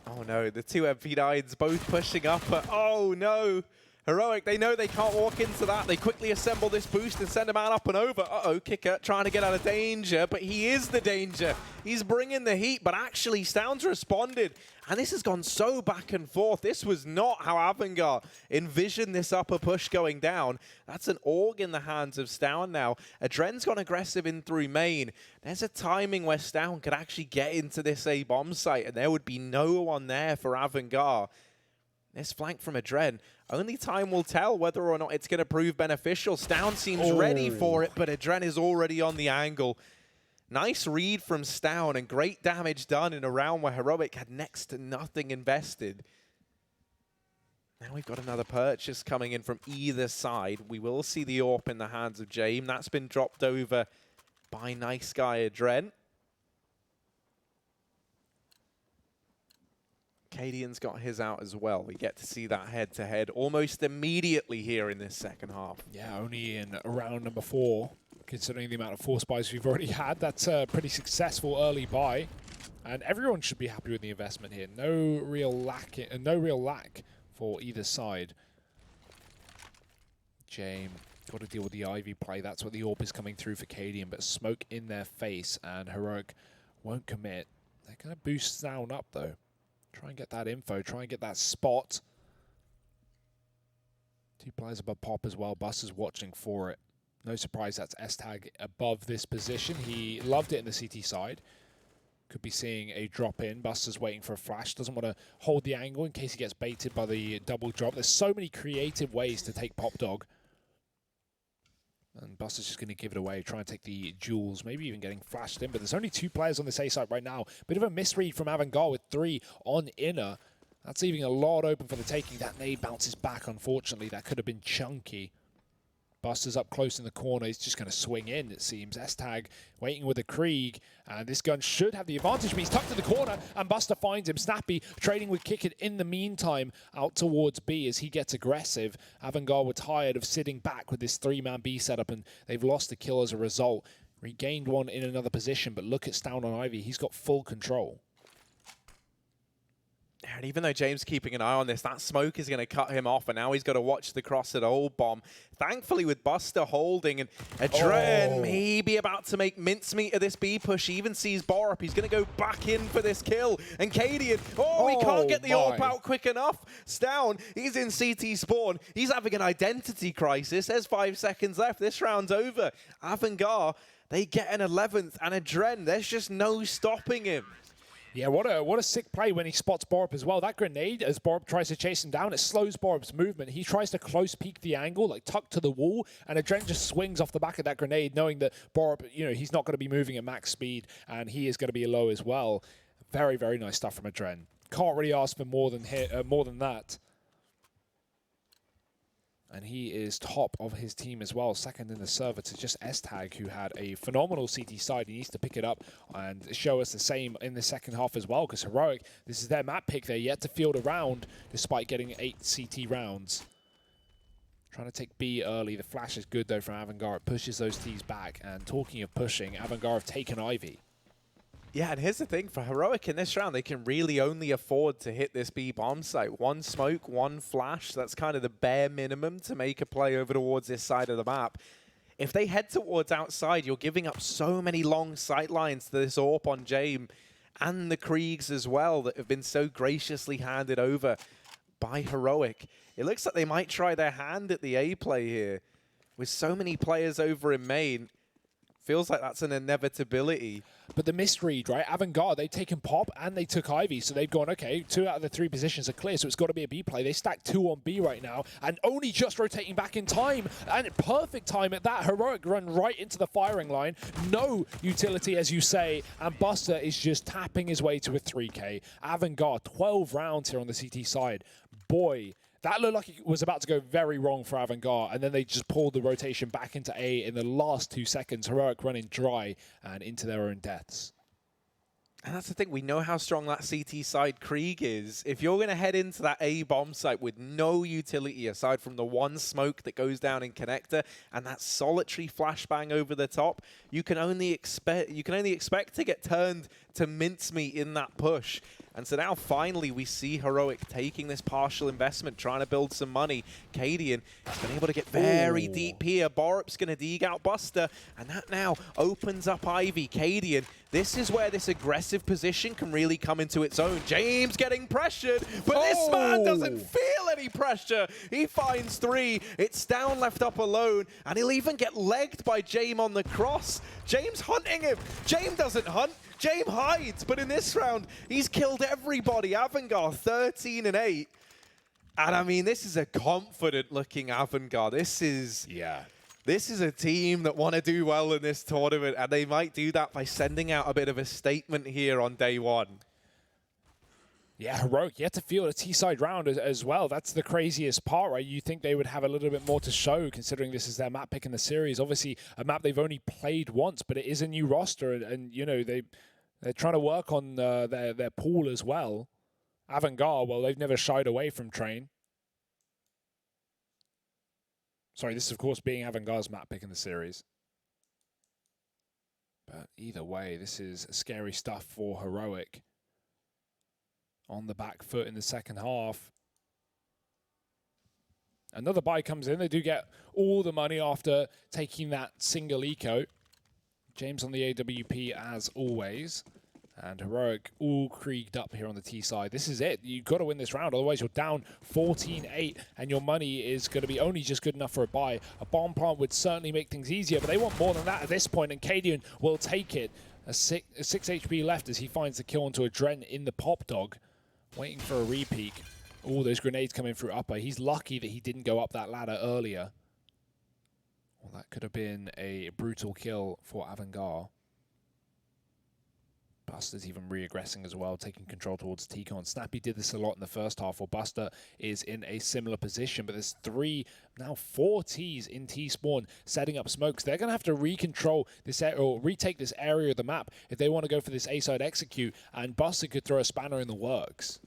Oh, no. The 2 MP9s both pushing up. But oh, no. Heroic, they know they can't walk into that. They quickly assemble this boost and send a man up and over. Uh-oh, Kicker trying to get out of danger, but he is the danger. He's bringing the heat, but actually Stown's responded. And this has gone so back and forth. This was not how Avangar envisioned this upper push going down. That's an Org in the hands of Stown now. Adren's gone aggressive in through main. There's a timing where Stown could actually get into this A bomb site, and there would be no one there for Avangar. This flank from Adren, only time will tell whether or not it's going to prove beneficial. Stown seems ready for it, but Adren is already on the angle. Nice read from Stown and great damage done in a round where Heroic had next to nothing invested. Now we've got another purchase coming in from either side. We will see the AWP in the hands of Jame. That's been dropped over by nice guy Adren. Cadian's got his out as well. We get to see that head-to-head almost immediately here in this second half. Yeah, only in round number 4, considering the amount of force buys we've already had. That's a pretty successful early buy, and everyone should be happy with the investment here. No real lack for either side. Jame got to deal with the Ivy play. That's what the AWP is coming through for Cadian, but smoke in their face, and Heroic won't commit. They're going to boost down up, though. Try and get that info. Try and get that spot. 2 players above Pop as well. Buster's watching for it. No surprise that's S-Tag above this position. He loved it in the CT side. Could be seeing a drop in. Buster's waiting for a flash. Doesn't want to hold the angle in case he gets baited by the double drop. There's so many creative ways to take Pop Dog. And Buster's just going to give it away, try and take the jewels, maybe even getting flashed in. But there's only 2 players on this A site right now. Bit of a misread from Avangar with 3 on inner. That's leaving a lot open for the taking. That nade bounces back, unfortunately. That could have been chunky. Buster's up close in the corner. He's just going to swing in, it seems. S-Tag waiting with a Krieg. And this gun should have the advantage, but he's tucked to the corner, and Buster finds him. Snappy trading with Kick It in the meantime out towards B as he gets aggressive. Avangar were tired of sitting back with this 3-man B setup, and they've lost the kill as a result. Regained one in another position, but look at Stown on Ivy. He's got full control. And even though James keeping an eye on this, that smoke is going to cut him off, and now he's got to watch the cross at Old Bomb. Thankfully, with Buster holding, and Adren maybe about to make mincemeat of this B push. He even sees Borup. He's going to go back in for this kill. And Cadian, he can't get the AWP out quick enough. Stown, he's in CT spawn. He's having an identity crisis. There's 5 seconds left. This round's over. Avangar, they get an 11th, and Adren, there's just no stopping him. Yeah, what a sick play when he spots Borup as well. That grenade, as Borup tries to chase him down, it slows Borup's movement. He tries to close peek the angle, like tucked to the wall, and Adren just swings off the back of that grenade, knowing that Borup, he's not going to be moving at max speed, and he is going to be low as well. Very, very nice stuff from Adren. Can't really ask for more than that. And he is top of his team as well, second in the server to just S-Tag, who had a phenomenal CT side. He needs to pick it up and show us the same in the second half as well, because Heroic, this is their map pick. They're yet to field a round, despite getting 8 CT rounds. Trying to take B early. The flash is good, though, from Avangar. It pushes those T's back. And talking of pushing, Avangar have taken Ivy. Yeah, and here's the thing. For Heroic in this round, they can really only afford to hit this B bomb site. 1 smoke, 1 flash. That's kind of the bare minimum to make a play over towards this side of the map. If they head towards outside, you're giving up so many long sight lines to this AWP on James and the Kriegs as well that have been so graciously handed over by Heroic. It looks like they might try their hand at the A play here. With so many players over in main, feels like that's an inevitability. But the misread, right? Avangar, they've taken Pop and they took Ivy, so they've gone, okay, 2 out of the 3 positions are clear, so it's got to be a B play. They stacked 2 on B right now, and only just rotating back in time, and perfect time at that. Heroic run right into the firing line. No utility, as you say, and Buster is just tapping his way to a 3K. Avangar, 12 rounds here on the CT side. Boy, that looked like it was about to go very wrong for Avangar, and then they just pulled the rotation back into A in the last 2 seconds. Heroic running dry and into their own deaths. And that's the thing. We know how strong that CT side Krieg is. If you're going to head into that A bomb site with no utility aside from the 1 smoke that goes down in connector and that solitary flashbang over the top, you can only expect to get turned to mincemeat in that push. And so now finally we see Heroic taking this partial investment, trying to build some money. Cadian has been able to get very deep here. Borup's going to dig out Buster, and that now opens up Ivy. Cadian, this is where this aggressive position can really come into its own. James getting pressured, but this man doesn't feel any pressure. He finds 3. It's down left up alone, and he'll even get legged by James on the cross. James hunting him. James doesn't hunt. James hides, but in this round, he's killed everybody. Avangar, 13 and 8. And I mean, this is a confident-looking Avangar. This is a team that want to do well in this tournament, and they might do that by sending out a bit of a statement here on day 1. Yeah, Heroic yet to field a T-side round as well. That's the craziest part, right? You think they would have a little bit more to show, considering this is their map pick in the series. Obviously, a map they've only played once, but it is a new roster, and they're trying to work on their pool as well. Avangar, well, they've never shied away from Train. Sorry, this, of course, being Avangar's map pick in the series. But either way, this is scary stuff for Heroic. On the back foot in the second half. Another buy comes in. They do get all the money after taking that single eco. James on the AWP as always. And Heroic all Krieged up here on the T side. This is it. You've got to win this round. Otherwise, you're down 14-8. And your money is going to be only just good enough for a buy. A bomb plant would certainly make things easier. But they want more than that at this point. And Cadian will take it. A 6 HP left as he finds the kill onto Adren in the pop dog. Waiting for a repeat. All those grenades coming through upper. He's lucky that he didn't go up that ladder earlier. Well, that could have been a brutal kill for Avangar. Buster's even re-aggressing as well, taking control towards Ticon. Snappy did this a lot in the first half, while Buster is in a similar position, but there's now four Ts in T-spawn setting up smokes. They're going to have to recontrol this or retake this area of the map if they want to go for this A-side execute, and Buster could throw a spanner in the works.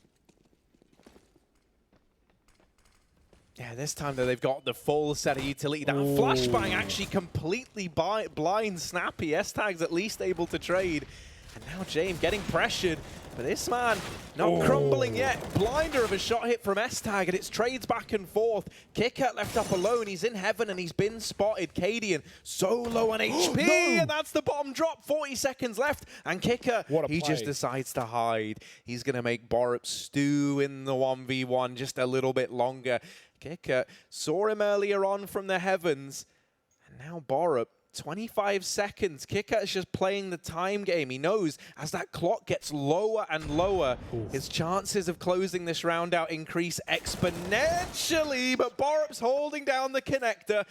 Yeah, this time though they've got the full set of utility. That flashbang actually completely blinds Snappy. S-Tag's at least able to trade. And now James getting pressured, but this man not crumbling yet. Blinder of a shot hit from S-Tag, and it's trades back and forth. Kicker left up alone, he's in heaven and he's been spotted. Cadian so low on HP, and that's the bottom drop. 40 seconds left, and Kicker, he just decides to hide. He's gonna make Borup stew in the 1v1 just a little bit longer. Kicker saw him earlier on from the heavens, and now Borup, 25 seconds. Kicker is just playing the time game. He knows as that clock gets lower and lower, his chances of closing this round out increase exponentially, but Borup's holding down the connector,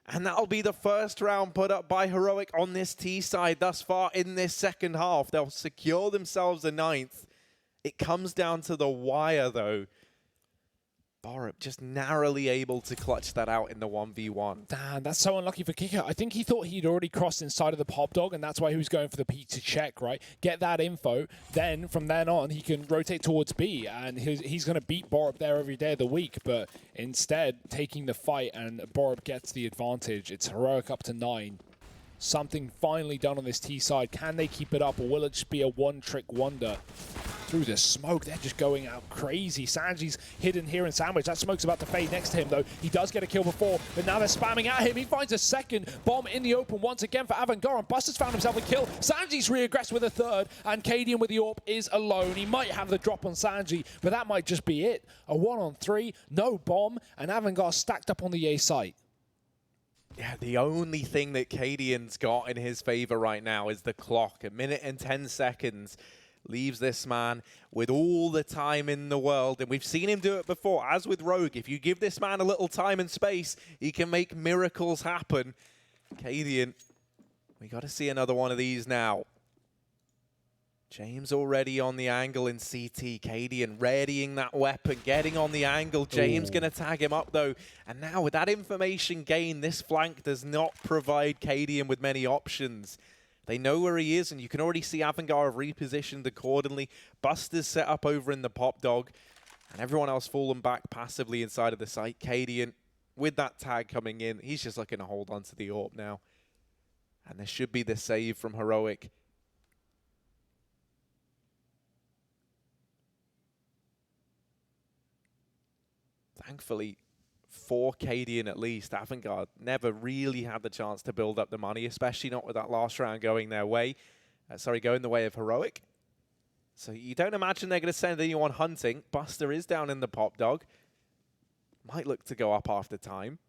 and that'll be the first round put up by Heroic on this T side thus far in this second half. They'll secure themselves a 9th. It comes down to the wire, though. Borup just narrowly able to clutch that out in the 1v1. Damn, that's so unlucky for Kicker. I think he thought he'd already crossed inside of the pop dog, and that's why he was going for the P to check, right? Get that info. Then, from then on, he can rotate towards B, and he's going to beat Borup there every day of the week. But instead, taking the fight, and Borup gets the advantage. It's Heroic up to 9. Something finally done on this T side. Can they keep it up, or will it just be a one-trick wonder? Through the smoke, they're just going out crazy. Sanji's hidden here in Sandwich. That smoke's about to fade next to him, though. He does get a kill before, but now they're spamming at him. He finds a second bomb in the open once again for Avangar, and Buster's found himself a kill. Sanji's re-aggressed with a third, and Cadian with the AWP is alone. He might have the drop on Sanji, but that might just be it. A 1-on-3, no bomb, and Avangar stacked up on the A site. Yeah, the only thing that Cadian's got in his favor right now is the clock. 1 minute and 10 seconds leaves this man with all the time in the world. And we've seen him do it before, as with Rogue. If you give this man a little time and space, he can make miracles happen. Cadian, we got to see another one of these now. James already on the angle in CT. Cadian readying that weapon, getting on the angle. James going to tag him up, though. And now with that information gain, this flank does not provide Cadian with many options. They know where he is, and you can already see Avangar have repositioned accordingly. Buster's set up over in the pop dog, and everyone else fallen back passively inside of the site. Cadian, with that tag coming in, he's just looking to hold on to the AWP now. And there should be the save from Heroic. Thankfully, for Cadian at least, Avangar never really had the chance to build up the money, especially not with that last round going their way. Going the way of Heroic. So you don't imagine they're going to send anyone hunting. Buster is down in the pop dog. Might look to go up after time.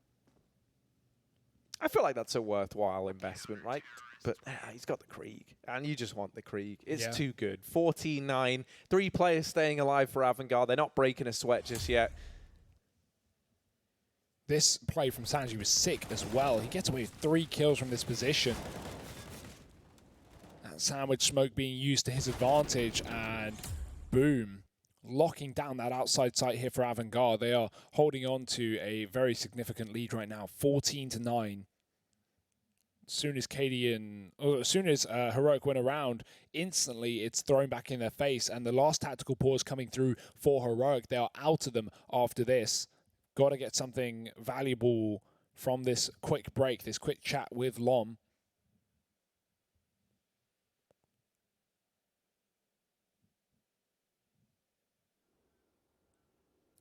I feel like that's a worthwhile investment, right? But he's got the Krieg, and you just want the Krieg. It's too good. 14-9, 3 players staying alive for Avangar. They're not breaking a sweat just yet. This play from Sanji was sick as well. He gets away with 3 kills from this position. That sandwich smoke being used to his advantage, and boom. Locking down that outside site here for Avangar. They are holding on to a very significant lead right now, 14-9. As soon as Heroic went around, instantly it's thrown back in their face, and the last tactical pause coming through for Heroic. They are out of them after this. Got to get something valuable from this quick break, this quick chat with Lom.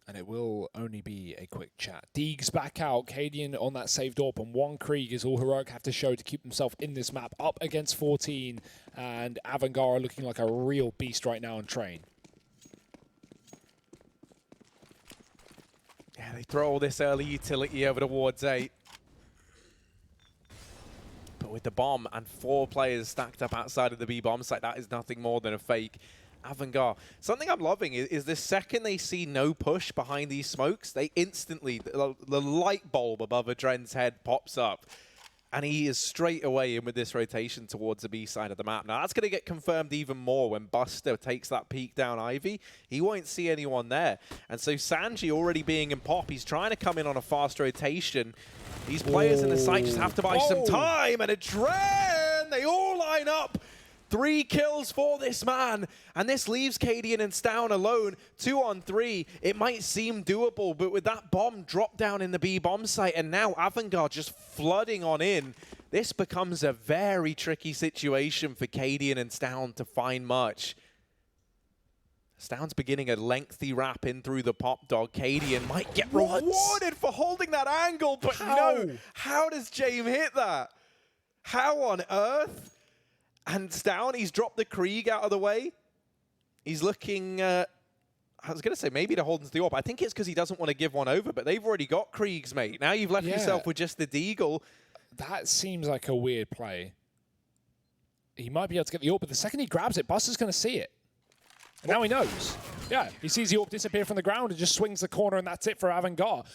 And it will only be a quick chat. Deegs back out. Cadian on that saved AWP, and 1 Krieg is all Heroic have to show to keep himself in this map. Up against 14, and Avangar are looking like a real beast right now on train. Yeah, they throw all this early utility over towards 8. But with the bomb and 4 players stacked up outside of the B bomb site, that is nothing more than a fake. Avangar. Something I'm loving is the second they see no push behind these smokes, they instantly, the light bulb above Adren's head pops up. And he is straight away in with this rotation towards the B side of the map. Now, that's going to get confirmed even more when Buster takes that peek down Ivy. He won't see anyone there. And so Sanji already being in pop, he's trying to come in on a fast rotation. These players in the site just have to buy some time. And a Dren, they all line up. 3 kills for this man, and this leaves Cadian and Stown alone. 2 on 3. It might seem doable, but with that bomb dropped down in the B bomb site, and now Avangar just flooding on in, this becomes a very tricky situation for Cadian and Stown to find much. Stown's beginning a lengthy wrap in through the pop dog. Cadian might get rewarded for holding that angle, but no. How does James hit that? How on earth? And Stown, he's dropped the Krieg out of the way. He's looking, I was going to say maybe to hold into the AWP. I think it's because he doesn't want to give one over, but they've already got Kriegs, mate. Now you've left yourself with just the Deagle. That seems like a weird play. He might be able to get the AWP, but the second he grabs it, Buster's going to see it. And now he knows. Yeah, he sees the AWP disappear from the ground and just swings the corner, and that's it for Avangar.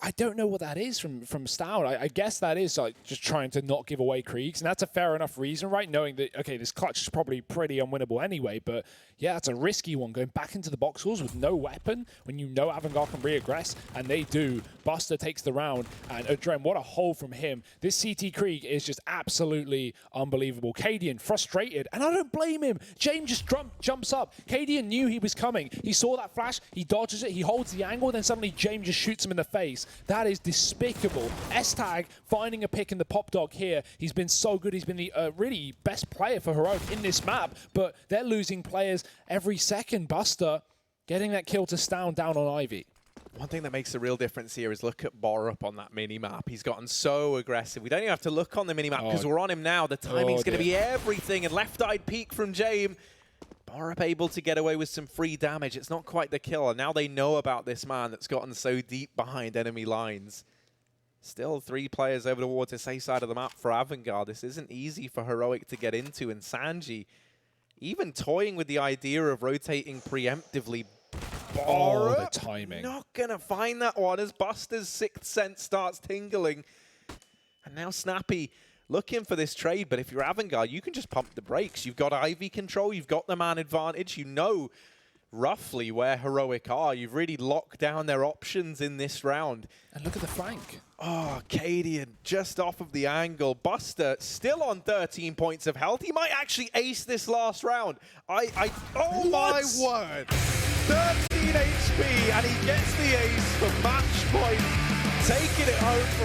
I don't know what that is from Stown. I guess that is like just trying to not give away Kriegs, and that's a fair enough reason, right? Knowing that, okay, this clutch is probably pretty unwinnable anyway, but yeah, it's a risky one, going back into the box scores with no weapon when you know Avangar can re-aggress, and they do. Buster takes the round, and Adren, what a hole from him. This CT Krieg is just absolutely unbelievable. Cadian, frustrated, and I don't blame him. James just jumps up. Cadian knew he was coming. He saw that flash, he dodges it, he holds the angle, then suddenly James just shoots him in the face. That is despicable. S-Tag finding a pick in the pop dog here. He's been so good. He's been the really best player for Heroic in this map, but they're losing players every second. Buster getting that kill to Stown down on Ivy. One thing that makes a real difference here is look at Borup on that mini-map. He's gotten so aggressive. We don't even have to look on the mini-map because we're on him now. The timing's going to be everything, and left-eyed peek from James. Borup able to get away with some free damage. It's not quite the kill, and now they know about this man that's gotten so deep behind enemy lines. Still 3 players over towards the safe side of the map for Avangar. This isn't easy for Heroic to get into, and Sanji even toying with the idea of rotating preemptively. Borup, the timing. Not going to find that one as Buster's 6th sense starts tingling. And now Snappy looking for this trade, but if you're Avangar, you can just pump the brakes. You've got Ivy control, you've got the man advantage, you know roughly where Heroic are. You've really locked down their options in this round. And look at the flank. Oh, Cadian just off of the angle. Buster still on 13 points of health. He might actually ace this last round. Oh my word. 13 HP, and he gets the ace for match point, taking it home.